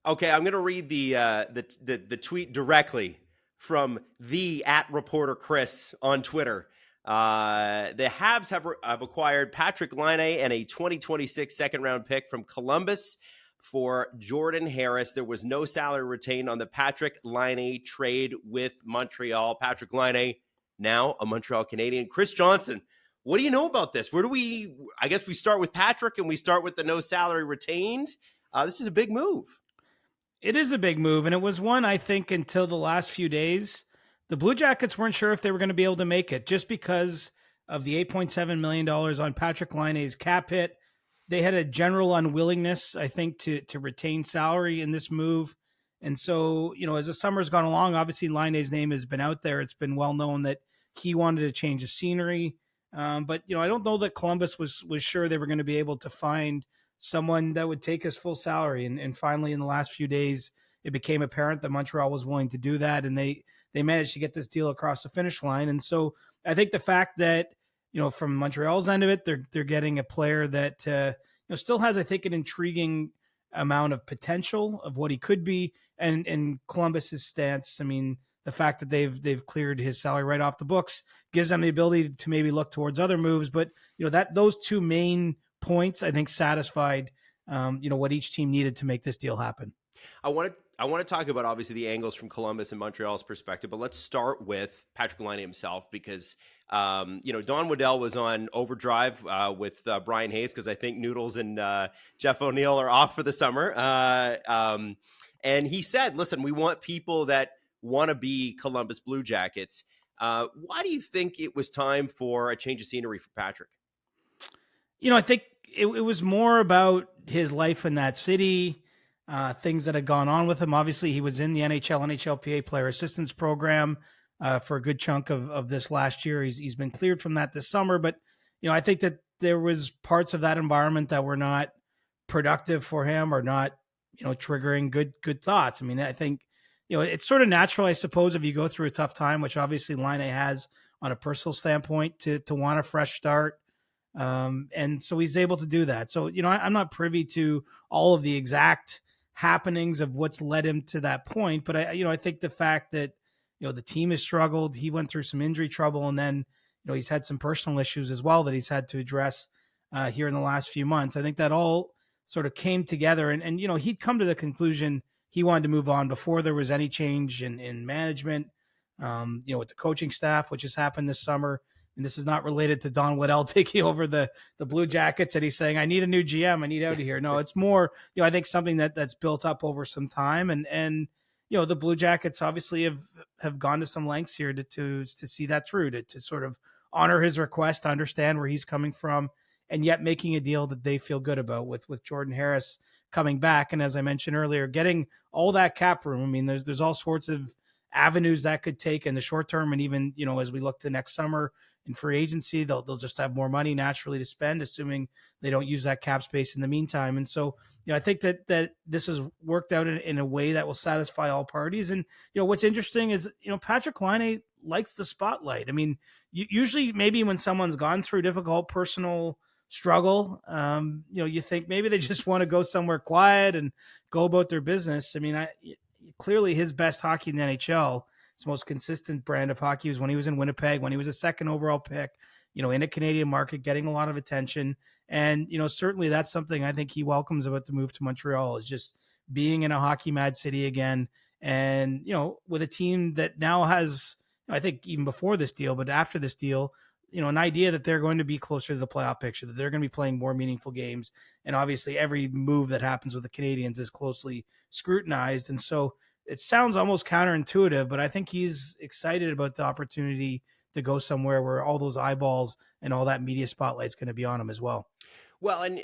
Okay, I'm going to read the tweet directly from the @reporter Chris on Twitter. The Habs have acquired Patrik Laine and a 2026 second round pick from Columbus for Jordan Harris. There was no salary retained on the Patrik Laine trade with Montreal. Patrik Laine, now a Montreal Canadien. Chris Johnston, what do you know about this? I guess we start with Patrik and we start with the no salary retained. This is a big move. It is a big move, and it was one, I think, until the last few days. The Blue Jackets weren't sure if they were going to be able to make it just because of the $8.7 million on Patrik Laine's cap hit. They had a general unwillingness, I think, to retain salary in this move. And so, as the summer's gone along, obviously Laine's name has been out there. It's been well known that he wanted a change of scenery. But I don't know that Columbus was sure they were going to be able to find someone that would take his full salary. And finally, in the last few days, it became apparent that Montreal was willing to do that. And they managed to get this deal across the finish line. And so I think the fact that, from Montreal's end of it, they're getting a player that, still has, I think, an intriguing amount of potential of what he could be. And Columbus's stance, I mean, the fact that they've cleared his salary right off the books gives them the ability to maybe look towards other moves. But, that those two main points, I think, satisfied, what each team needed to make this deal happen. I want to talk about, obviously, the angles from Columbus and Montreal's perspective, but let's start with Patrik Laine himself because, Don Waddell was on overdrive with Brian Hayes because I think Noodles and Jeff O'Neill are off for the summer. And he said, listen, we want people that want to be Columbus Blue Jackets. Why do you think it was time for a change of scenery for Patrik? I think it was more about his life in that city, things that had gone on with him. Obviously, he was in the NHLPA Player Assistance Program for a good chunk of this last year. He's been cleared from that this summer. But, I think that there was parts of that environment that were not productive for him or not, triggering good thoughts. I mean, I think, it's sort of natural, I suppose, if you go through a tough time, which obviously Laine has on a personal standpoint, to want a fresh start. And so he's able to do that. So, I'm not privy to all of the exact happenings of what's led him to that point. But I think the fact that, the team has struggled, he went through some injury trouble, and then, he's had some personal issues as well that he's had to address here in the last few months. I think that all sort of came together and he'd come to the conclusion he wanted to move on before there was any change in management, with the coaching staff, which has happened this summer. And this is not related to Don Waddell taking over the Blue Jackets and he's saying, I need a new GM. I need out of here. No, it's more, I think something that's built up over some time. And the Blue Jackets obviously have gone to some lengths here to see that through, to sort of honor his request, to understand where he's coming from, and yet making a deal that they feel good about with Jordan Harris coming back. And as I mentioned earlier, getting all that cap room. I mean, there's all sorts of avenues that could take in the short term. And even, as we look to next summer in free agency, they'll just have more money naturally to spend, assuming they don't use that cap space in the meantime. And so, I think that this has worked out in a way that will satisfy all parties. And, what's interesting is, Patrik Laine likes the spotlight. I mean, usually maybe when someone's gone through difficult personal struggle, you think maybe they just want to go somewhere quiet and go about their business. I mean, clearly his best hockey in the NHL, his most consistent brand of hockey, was when he was in Winnipeg, when he was a second overall pick, in a Canadian market, getting a lot of attention. And, certainly that's something I think he welcomes about the move to Montreal, is just being in a hockey mad city again. And, with a team that now has, I think even before this deal, but after this deal, an idea that they're going to be closer to the playoff picture, that they're going to be playing more meaningful games. And obviously every move that happens with the Canadiens is closely scrutinized. And so it sounds almost counterintuitive, but I think he's excited about the opportunity to go somewhere where all those eyeballs and all that media spotlight is going to be on him as well. Well, and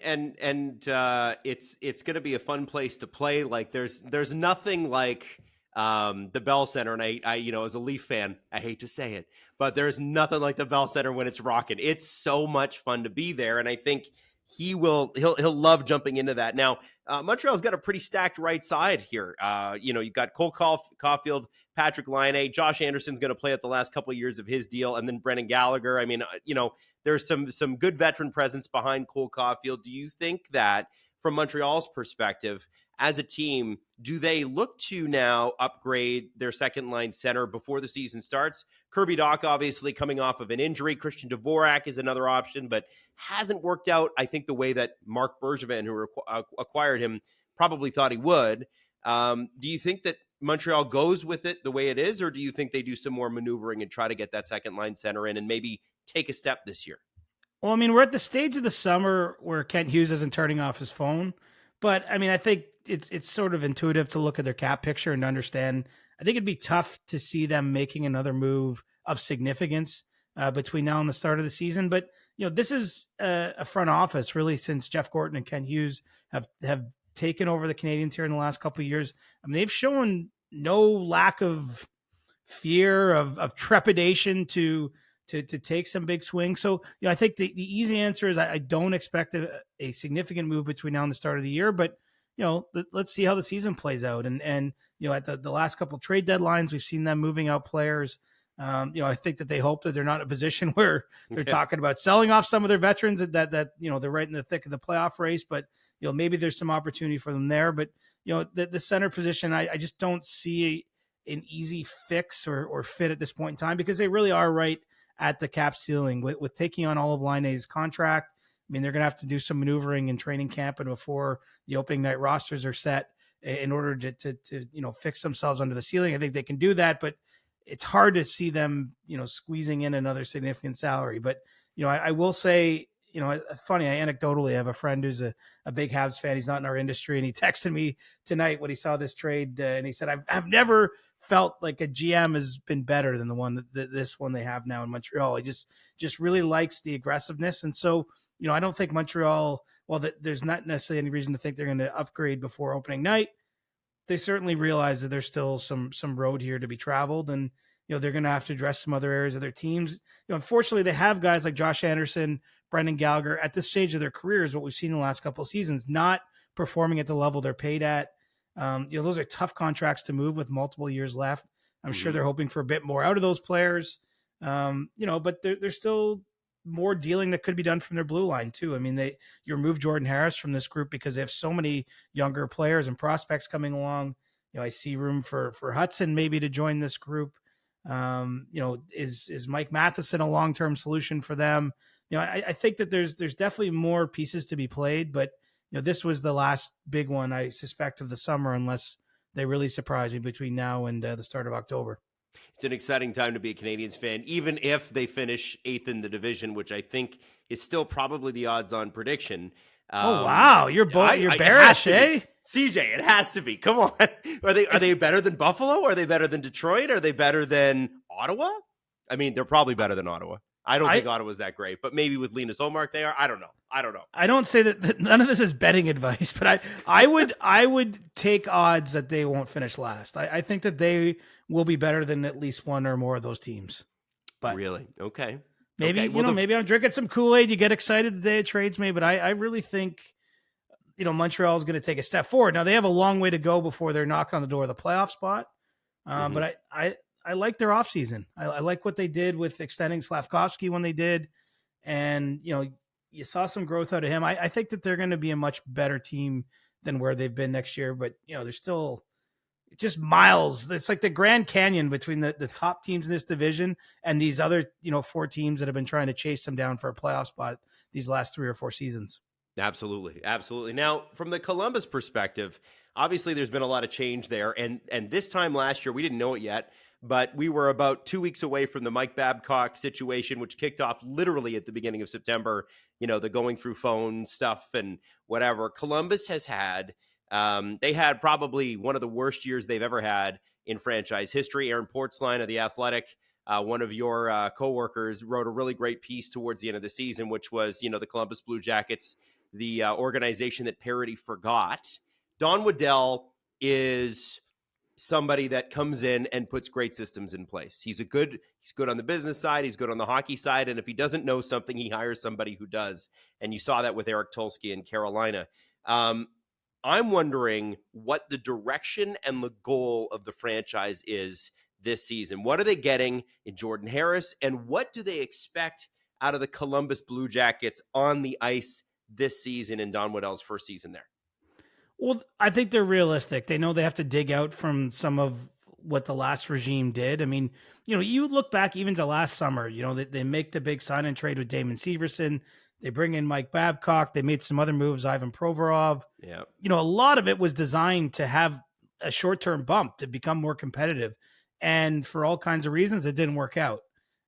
it's going to be a fun place to play. Like there's nothing like the Bell Center, and I as a Leaf fan, I hate to say it, but there's nothing like the Bell Center when it's rocking. It's so much fun to be there, and I think he'll love jumping into that. Now, Montreal's got a pretty stacked right side here. You've got Cole Caulfield, Patrik Laine, Josh Anderson's going to play out the last couple of years of his deal, and then Brendan Gallagher. I mean, there's some good veteran presence behind Cole Caulfield. Do you think that, from Montreal's perspective, as a team, do they look to now upgrade their second line center before the season starts? Kirby Dach obviously coming off of an injury. Christian Dvorak is another option, but hasn't worked out, I think, the way that Marc Bergevin, who acquired him, probably thought he would. Do you think that Montreal goes with it the way it is, or do you think they do some more maneuvering and try to get that second line center in and maybe take a step this year? Well, I mean, we're at the stage of the summer where Kent Hughes isn't turning off his phone, but I mean, I think it's sort of intuitive to look at their cap picture and understand. I think it'd be tough to see them making another move of significance between now and the start of the season. But this is a front office really since Jeff Gorton and Kent Hughes have taken over the Canadiens here in the last couple of years. I mean, they've shown no lack of fear, of trepidation to take some big swings. So, I think the easy answer is I don't expect a significant move between now and the start of the year, but let's see how the season plays out. And at the last couple of trade deadlines, we've seen them moving out players. I think that they hope that they're not in a position where they're talking about selling off some of their veterans that they're right in the thick of the playoff race, but maybe there's some opportunity for them there. But the center position, I just don't see an easy fix or fit at this point in time, because they really are right at the cap ceiling with taking on all of Laine's contract. I mean, they're going to have to do some maneuvering in training camp and before the opening night rosters are set in order to fix themselves under the ceiling. I think they can do that, but it's hard to see them, squeezing in another significant salary. But, I will say, funny, I anecdotally have a friend who's a big Habs fan. He's not in our industry. And he texted me tonight when he saw this trade. And he said, I've never felt like a GM has been better than the one this one they have now in Montreal. He just really likes the aggressiveness. And so, I don't think Montreal, there's not necessarily any reason to think they're going to upgrade before opening night. They certainly realize that there's still some road here to be traveled, and they're going to have to address some other areas of their teams. Unfortunately, they have guys like Josh Anderson, Brendan Gallagher at this stage of their careers, what we've seen in the last couple of seasons, not performing at the level they're paid at. Those are tough contracts to move with multiple years left. I'm sure they're hoping for a bit more out of those players. But there's still more dealing that could be done from their blue line too. I mean, you remove Jordan Harris from this group because they have so many younger players and prospects coming along. I see room for Hudson maybe to join this group. Is Mike Matheson a long-term solution for them? I think that there's definitely more pieces to be played, but this was the last big one, I suspect, of the summer, unless they really surprise me between now and the start of October. It's an exciting time to be a Canadiens fan, even if they finish 8th in the division, which I think is still probably the odds-on prediction. Oh wow, you're bearish, eh? CJ, it has to be. Come on, are they better than Buffalo? Are they better than Detroit? Are they better than Ottawa? I mean, they're probably better than Ottawa. I don't think Ottawa's that great, but maybe with Linus Ullmark they are. I don't know. I don't say that none of this is betting advice, but I would take odds that they won't finish last. I think that they will be better than at least one or more of those teams. But really, okay. Maybe maybe I'm drinking some Kool-Aid. You get excited the day it trades me, but I really think Montreal is going to take a step forward. Now they have a long way to go before they're knocking on the door of the playoff spot. But I like their offseason. I like what they did with extending Slavkovsky when they did. And, you saw some growth out of him. I think that they're going to be a much better team than where they've been next year. But, they're still just miles. It's like the Grand Canyon between the top teams in this division and these other, 4 teams that have been trying to chase them down for a playoff spot these last 3 or 4 seasons. Absolutely. Absolutely. Now, from the Columbus perspective, obviously there's been a lot of change there. And this time last year, we didn't know it yet, but we were about 2 weeks away from the Mike Babcock situation, which kicked off literally at the beginning of September, the going through phone stuff and whatever. Columbus has had, they had probably one of the worst years they've ever had in franchise history. Aaron Portzline of The Athletic, one of your coworkers, wrote a really great piece towards the end of the season, which was, the Columbus Blue Jackets, the organization that parity forgot. Don Waddell is somebody that comes in and puts great systems in place. He's good on the business side. He's good on the hockey side. And if he doesn't know something, he hires somebody who does. And you saw that with Eric Tulsky in Carolina. I'm wondering what the direction and the goal of the franchise is this season. What are they getting in Jordan Harris? And what do they expect out of the Columbus Blue Jackets on the ice this season in Don Waddell's first season there? Well, I think they're realistic. They know they have to dig out from some of what the last regime did. I mean, you look back even to last summer, they make the big sign and trade with Damon Severson. They bring in Mike Babcock. They made some other moves, Ivan Provorov. Yeah. A lot of it was designed to have a short-term bump to become more competitive. And for all kinds of reasons, it didn't work out.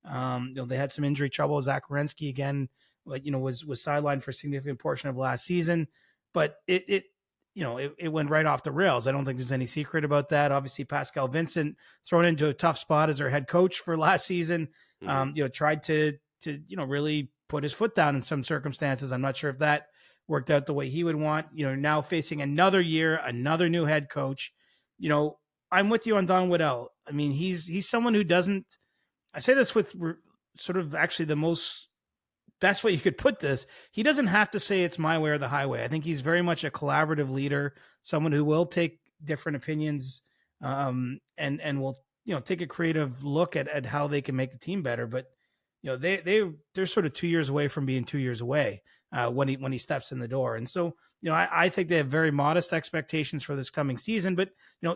They had some injury trouble. Zach Werenski again, was sidelined for a significant portion of last season, but it went right off the rails. I don't think there's any secret about that. Obviously, Pascal Vincent thrown into a tough spot as their head coach for last season. Tried to really put his foot down in some circumstances. I'm not sure if that worked out the way he would want. Now facing another year, another new head coach. I'm with you on Don Waddell. I mean, he's someone who doesn't. I say this with sort of actually the best way you could put this. He doesn't have to say it's my way or the highway. I think he's very much a collaborative leader, someone who will take different opinions and will take a creative look at how they can make the team better. But they're sort of 2 years away from being 2 years away when he steps in the door. And so I think they have very modest expectations for this coming season. But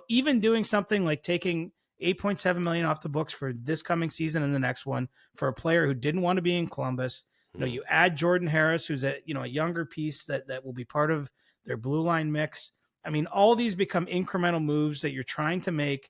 even doing something like taking $8.7 million off the books for this coming season and the next one for a player who didn't want to be in Columbus. You add Jordan Harris, who's a younger piece that will be part of their blue line mix. I mean, all these become incremental moves that you're trying to make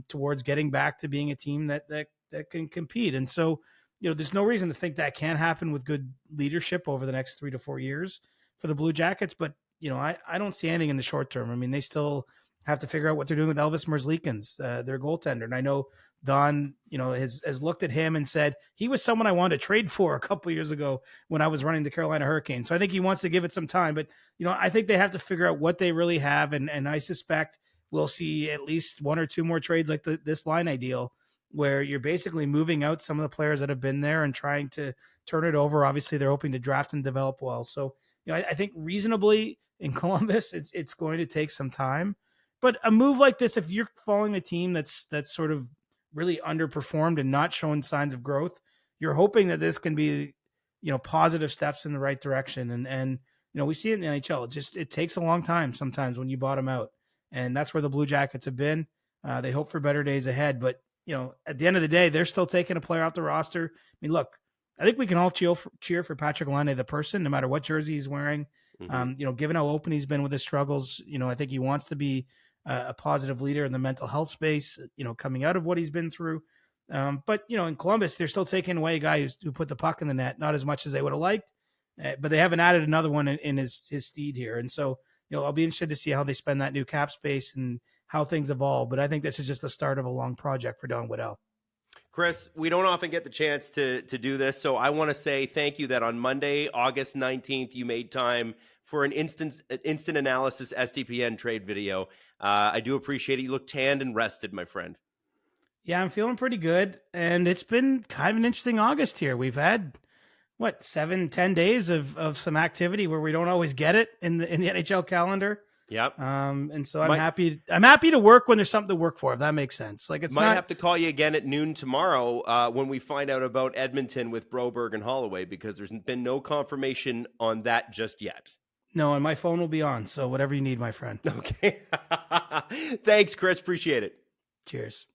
towards getting back to being a team that can compete. And so, there's no reason to think that can't happen with good leadership over the next 3 to 4 years for the Blue Jackets. But, I don't see anything in the short term. I mean, they still have to figure out what they're doing with Elvis Merzlikins, their goaltender. And I know Don, has looked at him and said he was someone I wanted to trade for a couple of years ago when I was running the Carolina Hurricanes. So I think he wants to give it some time. But, I think they have to figure out what they really have. And I suspect we'll see at least 1 or 2 more trades like this line ideal, where you're basically moving out some of the players that have been there and trying to turn it over. Obviously, they're hoping to draft and develop well. So, I think reasonably in Columbus, it's going to take some time. But a move like this, if you're following a team that's sort of really underperformed and not showing signs of growth, you're hoping that this can be, positive steps in the right direction. And we see it in the NHL. It takes a long time sometimes when you bottom out. And that's where the Blue Jackets have been. They hope for better days ahead. But, at the end of the day, they're still taking a player off the roster. I mean, look, I think we can all cheer for Patrik Laine, the person, no matter what jersey he's wearing. Given how open he's been with his struggles, I think he wants to be a positive leader in the mental health space, coming out of what he's been through. But, in Columbus, they're still taking away a guy who put the puck in the net, not as much as they would have liked, but they haven't added another one in his steed here. And so, I'll be interested to see how they spend that new cap space and how things evolve. But I think this is just the start of a long project for Don Waddell. Chris, we don't often get the chance to do this, so I want to say thank you that on Monday, August 19th, you made time for an instant analysis SDPN trade video. I do appreciate it. You look tanned and rested, my friend. Yeah, I'm feeling pretty good. And it's been kind of an interesting August here. We've had, 7-10 days of some activity where we don't always get it in the NHL calendar. Yep. And so I'm happy to work when there's something to work for, if that makes sense. Like might have to call you again at noon tomorrow when we find out about Edmonton with Broberg and Holloway, because there's been no confirmation on that just yet. No, and my phone will be on. So whatever you need, my friend. Okay. Thanks, Chris. Appreciate it. Cheers.